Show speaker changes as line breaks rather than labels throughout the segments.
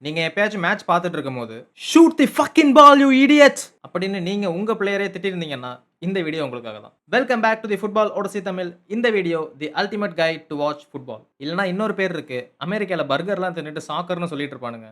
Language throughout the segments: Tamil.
நீங்க எப்பயாச்சும் மேட்ச் பார்த்துட்டு இருக்கும்போது, "shoot the fucking ball you idiot" அப்படின்னு நீங்க உங்க பிளேயரே திட்டியிருந்தீங்கன்னா, இந்த வீடியோ உங்களுக்காக தான். Welcome back to the football odyssey Tamil. இந்த video the ultimate guide to watch football. இல்லன்னா இன்னொரு பேர் இருக்கு. அமெரிக்கால பர்கர்லாம் தின்னுட்டு சாக்கர்ன்னு சொல்லிட்டு இருப்பானுங்க.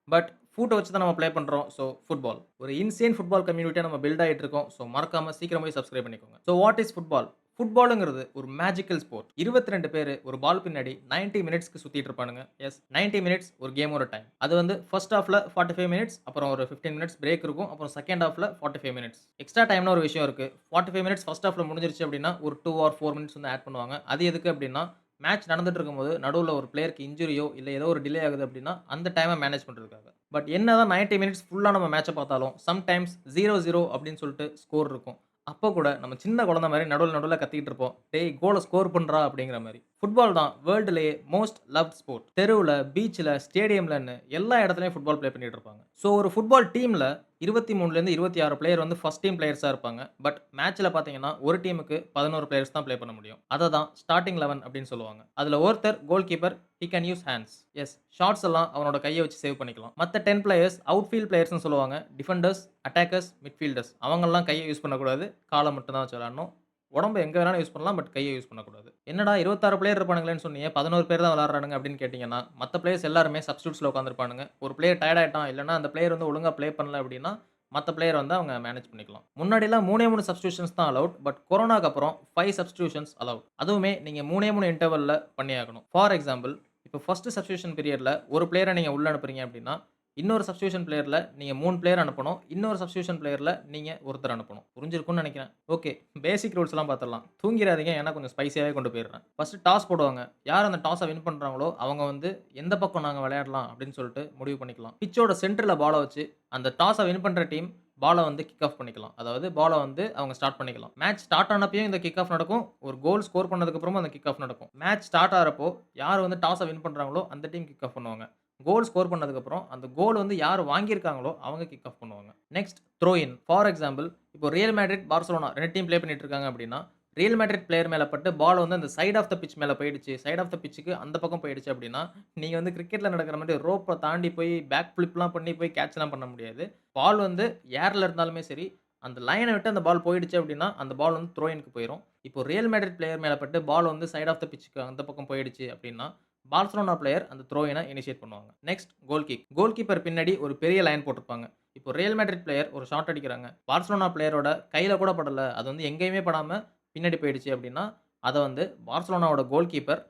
பட் ஃபுட்ட வச்சு தான் நம்ம ப்ளே பண்றோம். So football. ஒரு இன்சேன் ஃபுட்பால் கம்யூனிட்டியா நம்ம பில்ட் ஆயிட்டு இருக்கோம். ஸோ மறக்காம சீக்கிரம் போய் சப்ஸ்கிரைப் பண்ணிக்கோங்க. So what is football? ஃபுட்பாலுங்கிறது ஒரு மேஜிக்கல் ஸ்போர்ட். 22 பேரு ஒரு பால் பின்னாடி 90 மினிட்ஸ்க்கு சுத்திட்டு இருப்பானுங்க. எஸ் 90 மினிட்ஸ் ஒரு கேமோட டைம். அது வந்து ஃபர்ஸ்ட் ஹாஃப்ல 45 மினிட்ஸ், அப்புறம் ஒரு 15 மினிட்ஸ் பிரேக் இருக்கும். அப்புறம் செகண்ட் ஹாஃப்ல 45 மினிட்ஸ். எக்ஸ்ட்ரா டைம்னு ஒரு விஷயம் இருக்கு. 45 மினிட்ஸ் ஃபர்ஸ்ட் ஹாஃப்ல முடிஞ்சிருச்சு அப்படின்னா, ஒரு 2 ஆர் 4 மினிட்ஸ் வந்து ஆட் பண்ணுவாங்க. அது எதுக்கு அப்படின்னா, மேட்ச் நடந்துட்டு இருக்கும்போது நடுவுல ஒரு பிளேயருக்கு இன்ஜூரியோ, இல்ல ஏதோ ஒரு டிலே ஆகுது அப்படின்னா, அந்த டைம மேனேஜ் பண்றதுக்காக. பட் என்னதான் 90 மினிட்ஸ் ஃபுல்லா நம்ம மேட்ச பார்த்தாலும், சம்டைம்ஸ் 0-0 அப்படின்னு சொல்லிட்டு ஸ்கோர் இருக்கும். அப்ப கூட நம்ம சின்ன குழந்தை மாரி நடுவுல நடுவுல கத்திக்கிட்டு இருப்போம். "டேய் கோல ஸ்கோர் பண்றா" அப்படிங்கிற மாரி. ஃபுட்பால் தான் வேர்ல்டுலயே மோஸ்ட் லவ்ட் ஸ்போர்ட். தெருவுல, பீச்ல, ஸ்டேடியம்லன்னு எல்லா இடத்துலயும் ஃபுட்பால் ப்ளே பண்ணிட்டு இருப்பாங்க. ஸோ ஒரு ஃபுட்பால் டீம்ல 23லேருந்து 26 பிளேயர் வந்து ஃபர்ஸ்ட் டீம் பிளேயர்ஸா இருப்பாங்க. பட் மேட்ச்ல பார்த்தீங்கன்னா, ஒரு டீமுக்கு 11 பிளேயர்ஸ் தான் ப்ளே பண்ண முடியும். அத தான் ஸ்டார்ட்டிங் 11 அப்படின்னு சொல்லுவாங்க. அதுல ஒருத்தர் goal keeper. He can use hands. எஸ் ஷாட்ஸ் எல்லாம் அவனோட கைய வச்சு சேவ் பண்ணிக்கலாம். மத்த 10 பிளேயர்ஸ் அவுட்ஃபீல்ட் பிளேயர்ஸ்ன்னு சொல்லுவாங்க. டிஃபெண்டர்ஸ், அட்டாக்கர்ஸ், மிட்ஃபீல்டர்ஸ் அவங்கலாம் கைய யூஸ் பண்ணக்கூடாது. கால மட்டும் தான் வச்சு விளையாடணும். உடம்ப எங்க வேணாலும் யூஸ் பண்ணலாம். பட் கைய யூஸ் பண்ணக்கூடாது. என்னடா 26 பிளேயர் இருப்பானுங்களேன்னு சொன்னீங்க. 11 பேர் தான் விளையாடுறானுங்க அப்படின்னு கேட்டீங்கன்னா, மத்த பிளேயர்ஸ் எல்லாருமே சப்ஸ்டிடியூட்ஸ்ல உட்கார்ந்திருப்பானுங்க. ஒரு பிளேயர் டயர்ட் ஆயிட்டான், இல்லன்னா அந்த பிளேயர் வந்து ஒழுங்கா ப்ளே பண்ணல அப்படின்னா, மத்த பிளேயர் வந்து அவங்க மேனேஜ் பண்ணிக்கலாம். முன்னாடிலாம் 3 சப்ஸ்டிடியூஷன்ஸ் தான் அலோவ்ட். பட் கொரோனாக்கு அப்புறம் 5 சப்ஸ்டிடியூஷன்ஸ் அலோவ்ட். அதுவுமே நீங்க 3 இன்டர்வல்ல பண்ணியாகணும். ஃபார் எக்ஸாம்பிள், இப்போ ஃபர்ஸ்ட் சப்ஸ்டிடியூஷன் பீரியட்ல ஒரு பிளேயர நீங்க உள்ள அனுப்புறீங்க அப்படின்னா, இன்னொரு சப்ஸ்டிடியூஷன் பிளேயர்ல நீங்க 3 பிளேயர் அனுப்பணும். இன்னொரு சப்ஸ்டிடியூஷன் பிளேயர்ல நீங்க ஒருத்தர் அனுப்பணும். புரிஞ்சிருக்கும்னு நெனைக்கிறேன். ஓகே. பேசிக் ரூல்ஸ்லாம் பார்த்துடலாம். தூங்கிராதீங்க. ஏன்னா கொஞ்சம் ஸ்பைசியாவே கொண்டு போயிடுறேன். ஃபர்ஸ்ட் டாஸ் போடுவாங்க. யார் அந்த டாஸ வின் பண்றாங்களோ, அவங்க வந்து எந்த பக்கம் நாங்க விளையாடலாம் அப்படின்னு சொல்லிட்டு முடிவு பண்ணிக்கலாம். பிட்சோட சென்டர்ல பால வச்சு, அந்த டாஸ வின் பண்ற டீம் பால வந்து கிக் ஆஃப் பண்ணிக்கலாம். அதாவது பால வந்து அவங்க ஸ்டார்ட் பண்ணிக்கலாம். மேட்ச் ஸ்டார்ட் ஆனப்பயும் இந்த கிக் ஆஃப் நடக்கும். ஒரு கோல் ஸ்கோர் பண்ணதுக்கு அப்புறமும் அந்த கிக் ஆஃப் நடக்கும். மேட்ச் ஸ்டார்ட் ஆகுறப்போ யார் வந்து டாஸ வின் பண்றாங்களோ, அந்த டீம் கிக் ஆஃப் பண்ணுவாங்க. கோல் ஸ்கோர் பண்ணதுக்கு அப்புறம், அந்த கோல் வந்து யார் வாங்கியிருக்காங்களோ, அவங்க கிக் ஆஃப் பண்ணுவாங்க. Next throw in. For example, இப்போ Real Madrid, Barcelona 2 team play பண்ணிட்டு இருக்காங்க அப்படின்னா, ரியல் மேட்ரிட் பிளேயர் மேல பட்டு பால் வந்து அந்த சைட் ஆஃப் த பிட்ச் மேல போயிடுச்சு. சைட் ஆஃப் த பிட்ச்க்கு அந்த பக்கம் போயிடுச்சு அப்படின்னா, நீங்க வந்து கிரிக்கெட்ல நடக்கிற மாரி ரோப்ப தாண்டி போய் பேக் ஃபிளிப்லாம் பண்ணி போய் கேட்ச்லாம் பண்ண முடியாது. பால் வந்து ஏர்ல இருந்தாலுமே சரி, அந்த லைன விட்டு அந்த பால் போயிடுச்சு அப்படின்னா, அந்த பால் வந்து த்ரோ இன்க்கு போயிரும். இப்போ ரியல் மேட்ரிட் பிளேயர் மேல பட்டு பால் வந்து சைட் ஆஃப் த பிட்ச்க்கு அந்த பக்கம் போயிடுச்சு அப்படின்னா, பார்சிலோனா பிளேயர் அந்த த்ரோ இன இனிஷியேட் பண்ணுவாங்க. நெக்ஸ்ட் கோல் கிக். கோல் கீப்பர் பின்னாடி ஒரு பெரிய லைன் போட்டிருப்பாங்க. இப்போ ரியல் மேட்ரிட் பிளேயர் ஒரு ஷாட் அடிக்கிறாங்க. பார்சிலோனா பிளேயரோட கையில கூட படல. அது வந்து எங்கேயுமே படாம பின்னாடி போயிடுச்சு அப்படின்னா, அத வந்து பார்சிலோனாவோட கோல் கீப்பர்,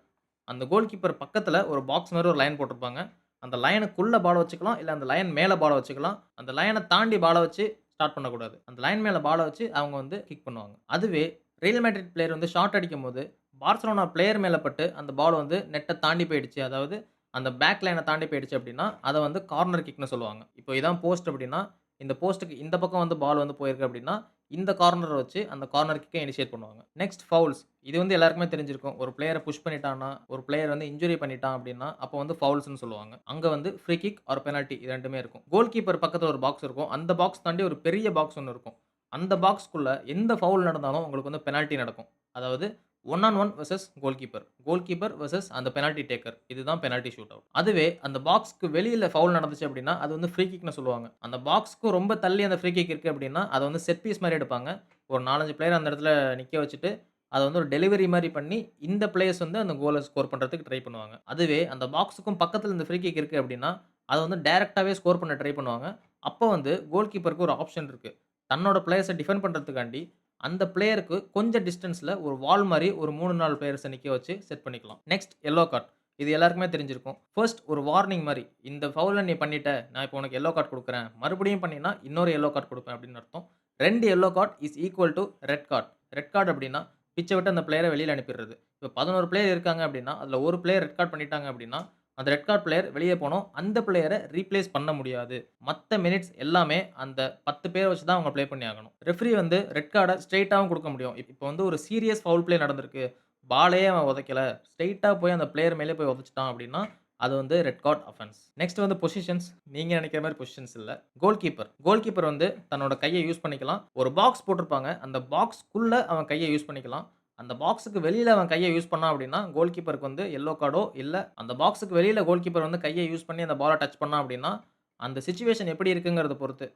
அந்த கோல் கீப்பர் பக்கத்துல ஒரு பாக்ஸ் மாரி ஒரு லைன் போட்டிருப்பாங்க. அந்த லைனுக்குள்ள பால வச்சுக்கலாம். இல்ல அந்த லைன் மேல பால வச்சுக்கலாம். அந்த லைன தாண்டி பால வச்சு ஸ்டார்ட் பண்ணக்கூடாது. அந்த லைன் மேல பால வச்சு அவங்க வந்து கிக் பண்ணுவாங்க. அதுவே ரியல் மேட்ரிட் பிளேயர் வந்து ஷாட் அடிக்கும்போது, பார்சிலோனா பிளேயர் மேல பட்டு அந்த பால் வந்து நெட்ட தாண்டி போயிடுச்சு. அதாவது அந்த பேக் லைன தாண்டி போயிடுச்சு அப்படின்னா, அத வந்து கார்னர் கிக்ன்னு சொல்லுவாங்க. இப்போ இதான் போஸ்ட் அப்படின்னா, இந்த போஸ்ட்க்கு இந்த பக்கம் வந்து பால் வந்து போயிருக்கு அப்படின்னா, இந்த கார்னர வச்சு அந்த கார்னர் கிக்க இனிஷியேட் பண்ணுவாங்க. Next fowls. இது வந்து எல்லாருக்குமே தெரிஞ்சிருக்கும். ஒரு பிளேயர புஷ் பண்ணிட்டான்னா, ஒரு பிளேயர் வந்து இன்ஜுரி பண்ணிட்டான் அப்படின்னா, அப்போ வந்து ஃபவுல்ஸ்ன்னு சொல்லுவாங்க. அங்க வந்து ஃப்ரீ கிக் ஆர் பெனல்டி இது 2மே இருக்கும். கோல் கீப்பர் பக்கத்துல ஒரு பாக்ஸ் இருக்கும். அந்த பாக்ஸ் தாண்டி ஒரு பெரிய பாக்ஸ் ஒண்ணு இருக்கும். அந்த பாக்ஸ்க்குள்ள எந்த ஃபவுல் நடந்தாலும் உங்களுக்கு வந்து பெனல்டி நடக்கும். அதாவது 1 on 1 versus goal keeper. Goal keeper versus அந்த பெனல்டி டேக்கர். இதுதான் பெனல்டி ஷூட் அவுட். அதுவே அந்த பாக்ஸ்க்கு வெளியில ஃபவுல் நடந்துச்சு அப்படின்னா, அது வந்து ஃப்ரீ கிக்ன்னு சொல்லுவாங்க. அந்த பாக்ஸ்க்கு ரொம்ப தள்ளி அந்த ஃப்ரீ கிக் இருக்கு அப்படின்னா, அத வந்து செட் பீஸ் மாரி எடுப்பாங்க. ஒரு 4, 5 பிளேயர் அந்த இடத்துல நிக்க வச்சுட்டு, அத வந்து ஒரு டெலிவரி மாரி பண்ணி, இந்த பிளேயர்ஸ் வந்து அந்த கோல ஸ்கோர் பண்றதுக்கு ட்ரை பண்ணுவாங்க. அதுவே அந்த பாக்ஸ்க்கும் பக்கத்துல இந்த ஃப்ரீ கிக் இருக்கு அப்படின்னா, அத வந்து டைரக்ட்டாவே ஸ்கோர் பண்ண ட்ரை பண்ணுவாங்க. அப்போ வந்து கோல் கீப்பருக்கு ஒரு ஆப்ஷன் இருக்கு. தன்னோட பிளேயர்ஸ டிஃபெண்ட் பண்றதுக்காண்டி, அந்த பிளேயருக்கு கொஞ்சம் டிஸ்டன்ஸ்ல ஒரு வால் மாரி ஒரு 3, 4 பிளேயர்ஸ நிக்க வச்சு செட் பண்ணிக்கலாம். Next yellow card. இது எல்லாருக்குமே தெரிஞ்சிருக்கும். ஃபர்ஸ்ட் ஒரு வார்னிங் மாரி. இந்த ஃபவுல நீ பண்ணிட்ட. நான் இப்போ உனக்கு எல்லோ கார்ட் குடுக்குறேன். மறுபடியும் பண்ணீன்னா, இன்னொரு எல்லோ கார்ட் குடுப்பேன் அப்படின்னு அர்த்தம். 2 yellow card is equal to red card. Red card அப்படின்னா, பிட்ச விட்டு அந்த பிளேயர வெளியில அனுப்பிறது. இப்போ 11 பிளேயர் இருக்காங்க அப்படின்னா, அதுல ஒரு பிளேயர் ரெட் கார்ட் பண்ணிட்டாங்க அப்படின்னா, அந்த ரெட் கார்ட் பிளேயர் வெளிய போணும். அந்த பிளேயர ரீப்ளேஸ் பண்ண முடியாது. மத்த மினிட்ஸ் எல்லாமே அந்த 10 பேர வச்சு தான் அவங்க ப்ளே பண்ணி ஆகணும். ரெஃப்ரி வந்து ரெட் கார்ட ஸ்ட்ரெய்ட்டாவும் குடுக்க முடியும். இப்போ வந்து ஒரு சீரியஸ் ஃபவுல் ப்ளே நடந்திருக்கு. பாலே அவன் உதைக்கல. ஸ்ட்ரெய்ட்டா போய் அந்த பிளேயர் மேலே போய் உதைச்சுட்டான் அப்படின்னா, அது வந்து ரெட் கார்ட் அஃபென்ஸ். நெக்ஸ்ட் வந்து பொசிஷன்ஸ். நீங்க நெனைக்கிற மாரி பொசிஷன்ஸ் இல்ல. Goal keeper. கோல் கீப்பர் வந்து தன்னோட கைய யூஸ் பண்ணிக்கலாம். ஒரு பாக்ஸ் போட்டிருப்பாங்க. அந்த பாக்ஸ்க்குள்ள அவன் கைய யூஸ் பண்ணிக்கலாம். அந்த பாக்ஸுக்கு வெளியில அவன் கைய யூஸ் பண்ணான் அப்படின்னா, கோல் கீப்பருக்கு வந்து எல்லோ கார்டோ, இல்ல அந்த பாக்ஸுக்கு வெளியில கோல் கீப்பர் வந்து கைய யூஸ் பண்ணி அந்த பால டச் பண்ணான் அப்படின்னா, அந்த சிச்சுவேஷன் எப்படி இருக்குங்கிறத பொறுத்து.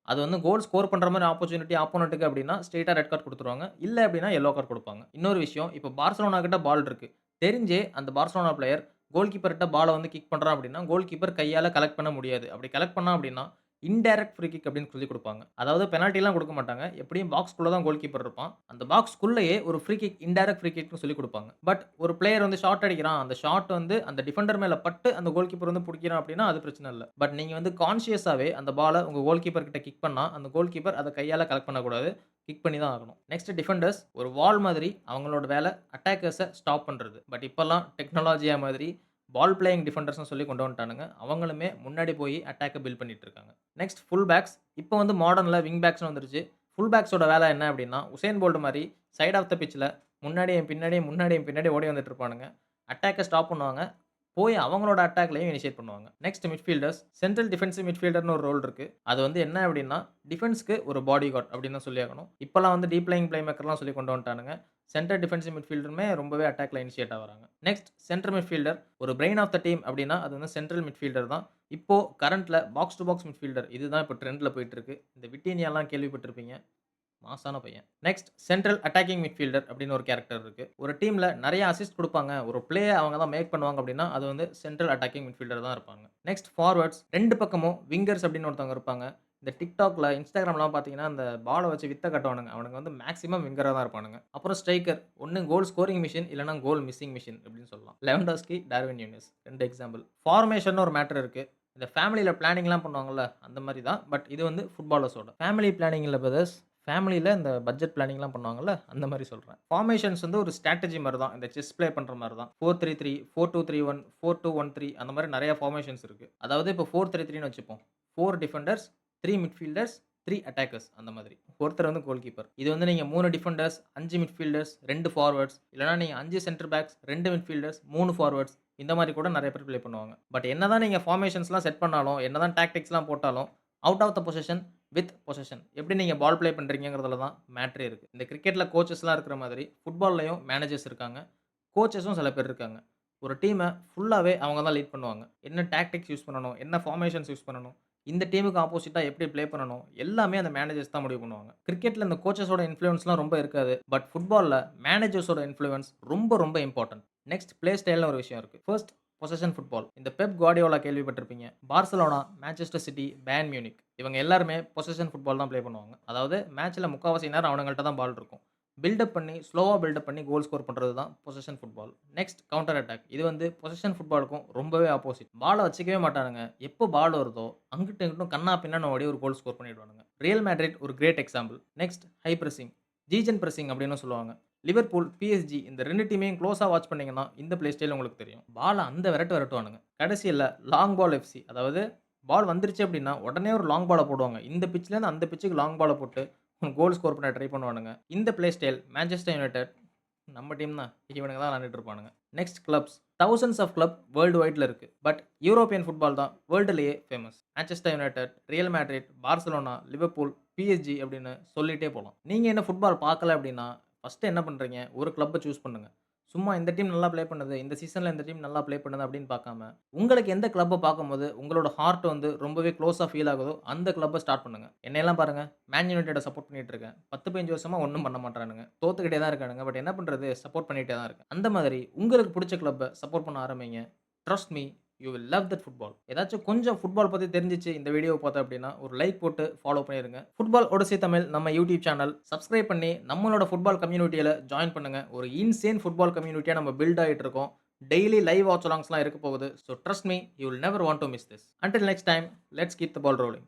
அது வந்து கோல் ஸ்கோர் பண்ற மாரி ஆப்பர்ச்சுனிட்டி ஆப்போனன்ட்க்கு அப்படின்னா, ஸ்ட்ரெய்ட்டா ரெட் கார்ட் குடுத்துருவாங்க. இல்ல அப்படின்னா எல்லோ கார்ட் குடுப்பாங்க. இன்னொரு விஷயம், இப்ப பார்சலோனா கிட்ட பால் இருக்கு. தெரிஞ்சே அந்த பார்சலோனா பிளேயர் கோல் கீப்பர்ட்ட பால வந்து கிக் பண்றான் அப்படின்னா, கோல் கீப்பர் கையால கலெக்ட் பண்ண முடியாது. அப்படி கலெக்ட் பண்ணான் அப்படின்னா, இன்டைரக்ட் ஃப்ரீ கிக் அப்படின்னு சொல்லிக் குடுப்பாங்க. அதாவது பெனால்டிலாம் குடுக்க மாட்டாங்க. எப்படியும் பாக்ஸ்க்குள்ள தான் கோல் கீப்பர் இருப்பான். அந்த பாக்ஸ்க்குள்ளேயே ஒரு ஃப்ரீ கிக், இன்டைரக்ட் ஃப்ரீ கிக்ன்னு சொல்லிக் குடுப்பாங்க. பட் ஒரு பிளேயர் வந்து ஷாட் அடிக்கிறான். அந்த ஷாட் வந்து அந்த டிஃபெண்டர் மேல பட்டு அந்த கோல் கீப்பர் வந்து புடிக்கிறான் அப்படின்னா, அது பிரச்சனை இல்ல. பட் நீங்க வந்து கான்ஷியஸாவே அந்த பால உங்க கோல் கீப்பர் கிட்ட கிக் பண்ணா, அந்த கோல் கீப்பர் அத கையால கலெக்ட் பண்ணக்கூடாது. கிக் பண்ணி தான் ஆகணும். நெக்ஸ்ட் டிஃபெண்டர்ஸ் ஒரு வால் மாதிரி அவங்களோட வேல அட்டாக்கர்ஸ ஸ்டாப் பண்றது. பட் இப்பல்லாம் டெக்னாலஜியா மாதிரி பால் பிளேயிங் டிஃபெண்டர்ஸ்ன்னு சொல்லி கொண்டு வந்துட்டானுங்க. அவங்களுமே முன்னாடி போய் அட்டாக்க பில்ட் பண்ணிட்டு இருக்காங்க. Next full backs. இப்போ வந்து மாடர்ன்ல விங் பேக்ஸ்ன்னு வந்துருச்சு. ஃபுல் பேக்ஸோட வேலை என்ன அப்டின்னா, உசேன் போல்ட் மாரி சைட் ஆஃப் த பிட்ச்ல முன்னாடியும் பின்னாடியும் முன்னாடியும் பின்னாடி ஓடி வந்துட்டு இருப்பானுங்க. அட்டாக்க ஸ்டாப் பண்ணுவாங்க. போய் அவங்களோட அட்டாக்லயும் இனிஷியேட் பண்ணுவாங்க. Next midfielders. சென்ட்ரல் டிஃபென்சிவ் மிட்ஃபீல்டர்னு ஒரு ரோல் இருக்கு. அது வந்து என்ன அப்டின்னா, டிஃபென்ஸ்க்கு ஒரு பாடி கார்ட் அப்டின்னு தான் சொல்லியாகணும். இப்பலாம் வந்து டீப் லையிங் பிளே மேக்கர்லாம் சொல்லி கொண்டு வந்துட்டானுங்க. சென்டர் டிஃபென்சிவ் மிட்ஃபீல்டருமே ரொம்பவே அட்டாக்ல இனிஷியேட் ஆகுறாங்க. Next centre midfielder. ஒரு பிரெயின் ஆஃப் த டீம் அப்டின்னா, அது வந்து சென்ட்ரல் மிட்ஃபீல்டர் தான். இப்போ கரண்ட்ல பாக்ஸ் டூ பாக்ஸ் மிட்ஃபீல்டர் இதுதான் இப்போ ட்ரெண்ட்ல போயிட்டு இருக்கு. இந்த விட்டீனியாலாம் கேள்விப்பட்டிருப்பீங்க. மாசான பையன். நெக்ஸ்ட் சென்ட்ரல் அட்டாக்கிங் மிட்ஃபீல்டர் அப்படின்னு ஒரு கேரக்டர் இருக்கு. ஒரு டீம்ல நெறைய அசிஸ்ட் குடுப்பாங்க. ஒரு பிளேய அவங்க தான் மேக் பண்ணுவாங்க அப்படின்னா, அது வந்து சென்ட்ரல் அட்டாக்கிங் மிட்ஃபீல்டர் தான் இருப்பாங்க. நெக்ஸ்ட் ஃபார்வர்ட்ஸ் 2 பக்கமும் விங்கர்ஸ் அப்படின்னு ஒருத்தவங்க இருப்பாங்க. இந்த TikTokல, Instagramலாம் பார்த்தீங்கன்னா, அந்த பால வச்சு வித்த காட்டுவானுங்க. அவனுங்க வந்து மேக்ஸிமம் விங்கரா தான் இருப்பானுங்க. அப்புறம் ஸ்ட்ரைக்கர். ஒண்ணு கோல் ஸ்கோரிங் மெஷின் இல்லன்னா கோல் மிஸ்ஸிங் மெஷின் அப்படின்னு சொல்லலாம். Lewandowski, Darwin Nunez 2 example. ஃபார்மேஷன்னு ஒரு மேட்டர் இருக்கு. இந்த ஃபேமிலில பிளானிங்லாம் பண்ணுவாங்கல்ல, அந்த மாரி தான். பட் இது வந்து ஃபுட்பாலர்ஸோட. ஃபேமிலி பிளானிங் இல்ல பிரதர்ஸ். ஃபேமிலில இந்த பட்ஜெட் பிளானிங்லாம் பண்ணுவாங்கல்ல, அந்த மாரி சொல்றேன். ஃபார்மேஷன்ஸ் வந்து ஒரு ஸ்ட்ராட்டஜி மாரி தான். இந்த செஸ் ப்ளே பண்ற மாரி தான். 4-3-3, 4-2-3-1, 4-2-1-3 அந்த மாரி நெறைய ஃபார்மேஷன்ஸ் இருக்கு. அதாவது இப்போ 4-3-3ன்னு வச்சுப்போம். 4 டிஃபெண்டர்ஸ், 3 மிட்ஃபீல்டர்ஸ், 3 அட்டாக்கர்ஸ் அந்த மாதிரி. ஒருத்தர் வந்து கோல் கீப்பர். இது வந்து நீங்க 3 டிஃபெண்டர்ஸ், 5 மிட்ஃபீல்டர்ஸ், 2 ஃபார்வர்ட்ஸ் இல்லன்னா நீங்க 5 சென்டர் பேக்ஸ், 2 மிட்ஃபீல்டர்ஸ், 3 ஃபார்வர்ட்ஸ் இந்த மாரி கூட நெறைய பேர் ப்ளே பண்ணுவாங்க. பட் என்னதான் நீங்க ஃபார்மேஷன்ஸ்லாம் செட் பண்ணாலும், என்னதான் டாக்டிக்ஸ்லாம் போட்டாலும், out of the possession with possession. எப்படி நீங்க பால் ப்ளே பண்றீங்கங்கிறதுல தான் மேட்டரே இருக்கு. இந்த கிரிக்கெட்ல கோச்சஸ்லாம் இருக்கிற மாதிரி, ஃபுட்பால்லயும் மேனேஜர்ஸ் இருக்காங்க. கோச்சஸும் சில பேர் இருக்காங்க. ஒரு டீம ஃபுல்லாவே அவங்க தான் லீட் பண்ணுவாங்க. என்ன டாக்டிக்ஸ் யூஸ் பண்ணணும்? என்ன ஃபார்மேஷன்ஸ் யூஸ் பண்ணணும்? இந்த டீமுக்கு ஆப்போசிட்டா எப்படி ப்ளே பண்ணணும்? எல்லாமே அந்த மேனேஜர்ஸ் தான் முடிவு பண்ணுவாங்க. கிரிக்கெட்ல இந்த கோச்சஸோட இன்ஃப்ளூயன்ஸ்லாம் ரொம்ப இருக்காது. பட் ஃபுட்பால்ல மேனேஜர்ஸோட இன்ஃப்ளூயன்ஸ் ரொம்ப ரொம்ப இம்பார்ட்டன்ட். நெக்ஸ்ட் பிளே ஸ்டைல்னு ஒரு விஷயம் இருக்கு. First possession football. இந்த பெப் குவார்டியோலா கேள்விப்பட்டிருப்பீங்க. Barcelona, Manchester city, Bayern Munich இவங்க எல்லாருமே பொசஷன் ஃபுட்பால் தான் ப்ளே பண்ணுவாங்க. அதாவது மேட்ச்ல முக்காவாசி நேரம் அவனுங்கள்ட்ட தான் பால் இருக்கும். பில்டப் பண்ணி, ஸ்லோவா பில்டப் பண்ணி கோல் ஸ்கோர் பண்றது தான் possession football. Next counter attack. இது வந்து பொசஷன் ஃபுட்பாலுக்கும் ரொம்பவே ஆப்போசிட். பால வச்சுக்கவே மாட்டானுங்க. எப்போ பால் வருதோ, அங்கிட்டும் இங்கிட்டும் கன்னா பின்னான்னு ஓடி ஒரு கோல் ஸ்கோர் பண்ணிடுவானுங்க. ரியல் மேட்ரிட் ஒரு great example. Next high pressing. Gegen pressing அப்படின்னு சொல்லுவாங்க. லிவர்பூல், PSG இந்த 2 டீமையும் க்ளோஸா வாட்ச் பண்ணீங்கன்னா, இந்த பிளே ஸ்டைல் உங்களுக்கு தெரியும். பால அந்த விரட்டுவானுங்க. கடைசியில லாங் பால் எஃப்சி. அதாவது பால் வந்துருச்சு அப்படின்னா, உடனே ஒரு லாங் பால போடுவாங்க. இந்த பிட்ச்லேருந்து அந்த பிட்ச்சுக்கு லாங் பால போட்டு கோல் ஸ்கோர் பண்ண ட்ரை பண்ணுவானுங்க. இந்த பிளே ஸ்டைல் மான்செஸ்டர் யுனைட்டட் நம்ம டீம் தான். இவனுங்க தான் விளையாண்டுட்டு இருப்பானுங்க. Next clubs. Thousands of club world வைட்ல இருக்கு. பட் யூரோப்பியன் ஃபுட்பால் தான் வேர்ல்டுலயே famous. Manchester United, Real Madrid, Barcelona, Liverpool, PSG அப்படின்னு சொல்லிட்டே போலாம். நீங்க என்ன ஃபுட்பால் பார்க்கல அப்படின்னா, ஃபர்ஸ்ட்டு என்ன பண்றீங்க? ஒரு கிளப்ப சூஸ் பண்ணுங்க. சும்மா இந்த டீம் நல்லா ப்ளே பண்ணுது. இந்த சீசன்ல இந்த டீம் நல்லா ப்ளே பண்ணுது அப்படின்னு பார்க்காம, உங்களுக்கு எந்த கிளப்ப பார்க்கும்போது உங்களோட ஹார்ட் வந்து ரொம்பவே க்ளோஸா ஃபீல் ஆகுதோ, அந்த கிளப்ப ஸ்டார்ட் பண்ணுங்க. என்னையெல்லாம் பாருங்க, மேன் யுனைட்டட சப்போர்ட் பண்ணிட்டு இருக்கேன். 10, 15 வருஷமா ஒண்ணும் பண்ண மாட்றானுங்க. தோத்துக்கிட்டே தான் இருக்கானுங்க. பட் என்ன பண்றது? சப்போர்ட் பண்ணிட்டே தான் இருக்கேன். அந்த மாதிரி உங்களுக்கு புடிச்ச கிளப்ப சப்போர்ட் பண்ண ஆரம்பிங்க. Trust me you will love that football. ஏதாச்சும் கொஞ்சம் ஃபுட்பால் பத்தி தெரிஞ்சுச்சு இந்த வீடியோவ பார்த்தோம் அப்படின்னா, ஒரு லைக் போட்டு ஃபாலோ பண்ணிருங்க. ஃபுட்பால் ஒடிசி தமிழ் நம்ம யூடியூப் சேனல் சப்ஸ்கிரைப் பண்ணி நம்மளோட ஃபுட்பால் கம்யூனிட்டியில ஜாயின் பண்ணுங்க. ஒரு இன்சேன் ஃபுட்பால் கம்யூனிட்டியா நம்ம பில்ட் ஆயிட்டு இருக்கோம். டெய்லி லைவ் வாட்ச் அலாங்ஸ்லாம் இருக்க போகுது. So trust me you will never want to miss this. Until next time let's keep the ball rolling.